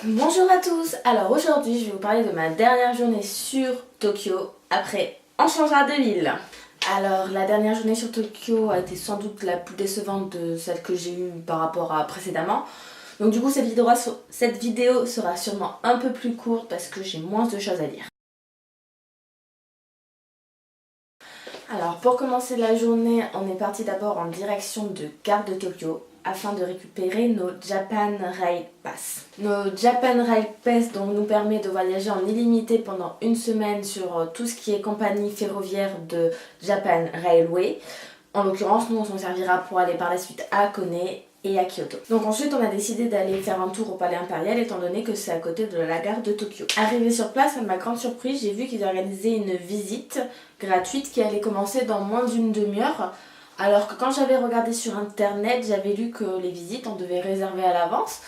Bonjour à tous, alors aujourd'hui je vais vous parler de ma dernière journée sur Tokyo, après on changera de ville. Alors la dernière journée sur Tokyo a été sans doute la plus décevante de celle que j'ai eue par rapport à précédemment. Donc du coup cette vidéo sera sûrement un peu plus courte parce que j'ai moins de choses à dire. Alors pour commencer la journée, on est parti d'abord en direction de Gare de Tokyo afin de récupérer nos Japan Rail Pass. Nos Japan Rail Pass donc nous permet de voyager en illimité pendant une semaine sur tout ce qui est compagnie ferroviaire de Japan Railway. En l'occurrence, nous on s'en servira pour aller par la suite à Hakone et à Kyoto. Donc ensuite on a décidé d'aller faire un tour au palais impérial étant donné que c'est à côté de la gare de Tokyo. Arrivé sur place, à ma grande surprise, j'ai vu qu'ils organisaient une visite gratuite qui allait commencer dans moins d'une demi-heure. Alors que quand j'avais regardé sur internet, j'avais lu que les visites on devait réserver à l'avance.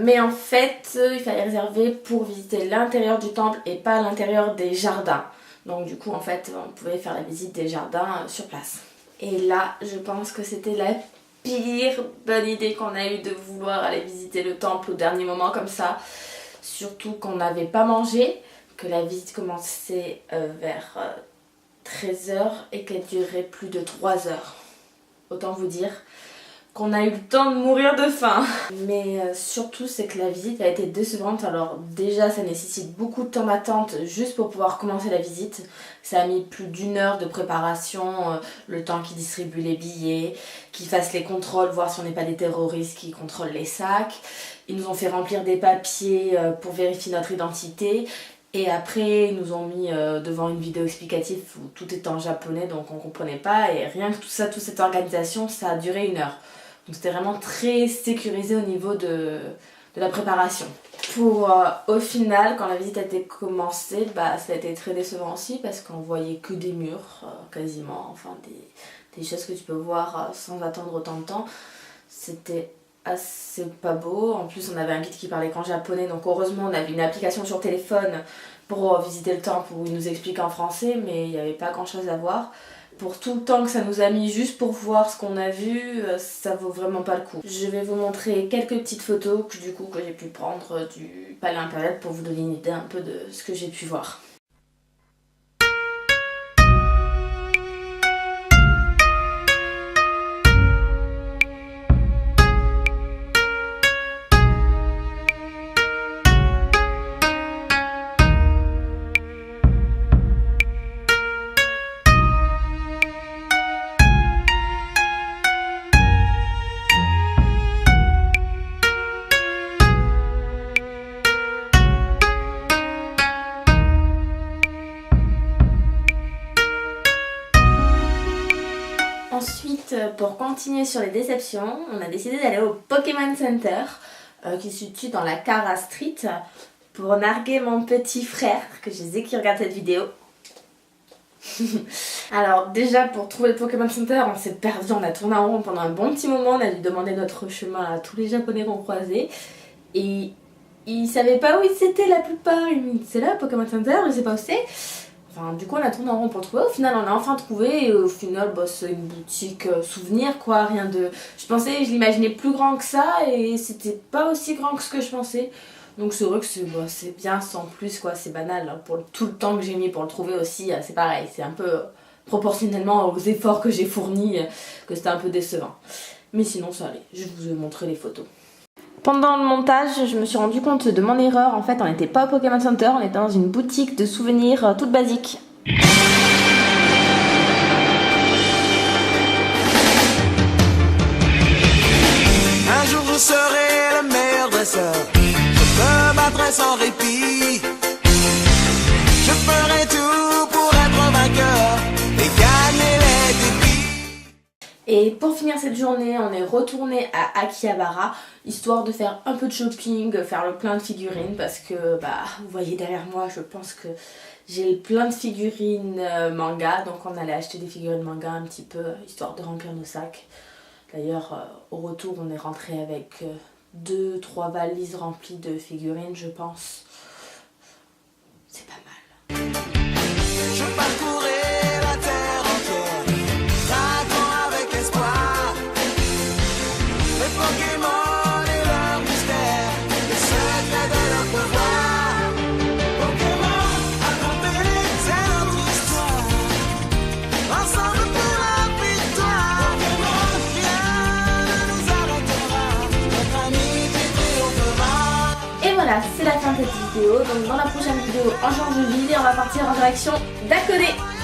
Mais en fait, il fallait réserver pour visiter l'intérieur du temple et pas l'intérieur des jardins. Donc du coup en fait on pouvait faire la visite des jardins sur place. Et là je pense que c'était la pire bonne idée qu'on a eue de vouloir aller visiter le temple au dernier moment comme ça. Surtout qu'on n'avait pas mangé, que la visite commençait vers 13h et qu'elle durait plus de 3 heures. Autant vous dire qu'on a eu le temps de mourir de faim. Mais surtout c'est que la visite a été décevante. Alors déjà ça nécessite beaucoup de temps d'attente juste pour pouvoir commencer la visite. Ça a mis plus d'1 heure de préparation, le temps qu'ils distribuent les billets, qu'ils fassent les contrôles, voir si on n'est pas des terroristes qui contrôlent les sacs. Ils nous ont fait remplir des papiers pour vérifier notre identité. Et après ils nous ont mis devant une vidéo explicative où tout était en japonais donc on comprenait pas. Et rien que tout ça, toute cette organisation, ça a duré 1 heure. Donc c'était vraiment très sécurisé au niveau de la préparation. Pour au final, quand la visite a été commencée, ça a été très décevant aussi parce qu'on voyait que des murs quasiment, enfin des choses que tu peux voir sans attendre autant de temps. C'était assez pas beau. En plus on avait un guide qui parlait qu'en japonais, donc heureusement on avait une application sur téléphone pour visiter le temple où il nous explique en français, mais il n'y avait pas grand chose à voir. Pour tout le temps que ça nous a mis juste pour voir ce qu'on a vu, ça vaut vraiment pas le coup. Je vais vous montrer quelques petites photos que j'ai pu prendre du palais impérial pour vous donner une idée un peu de ce que j'ai pu voir. Ensuite, pour continuer sur les déceptions, on a décidé d'aller au Pokémon Center qui se situe dans la Kara Street pour narguer mon petit frère que je sais qui regarde cette vidéo. Alors déjà pour trouver le Pokémon Center on s'est perdu, on a tourné en rond pendant un bon petit moment, on a dû demander notre chemin à tous les japonais qu'on croisait et ils savaient pas où c'était la plupart, ils me disaient c'est là Pokémon Center, je sais pas où c'est. Enfin, du coup on a tourné en rond pour le trouver, au final on a enfin trouvé et au final c'est une boutique souvenir quoi, rien de... Je l'imaginais plus grand que ça et c'était pas aussi grand que ce que je pensais. Donc c'est vrai que c'est bien sans plus quoi, c'est banal. Pour tout le temps que j'ai mis pour le trouver aussi, c'est pareil, c'est un peu proportionnellement aux efforts que j'ai fournis que c'était un peu décevant. Mais sinon ça allait, je vous ai montré les photos. Pendant le montage, je me suis rendu compte de mon erreur. En fait, on n'était pas au Pokémon Center, on était dans une boutique de souvenirs toute basique. Un jour je serai le meilleur dresseur. Je me battrai sans répit. Je ferai tout pour être vainqueur et gagner les défis. Et pour finir cette journée, on est retourné à Akihabara, histoire de faire un peu de shopping, faire le plein de figurines, parce que vous voyez derrière moi, je pense que j'ai plein de figurines manga, donc on allait acheter des figurines manga un petit peu, histoire de remplir nos sacs. D'ailleurs, au retour, on est rentré avec 2-3 valises remplies de figurines, je pense. C'est pas mal. Je parcourrai la terre entière, traquant avec espoir les Pokémon et leurs mystères, les secrets c'est la fin de cette vidéo. Donc dans la prochaine vidéo, on change de ville et on va partir en direction d'Akone.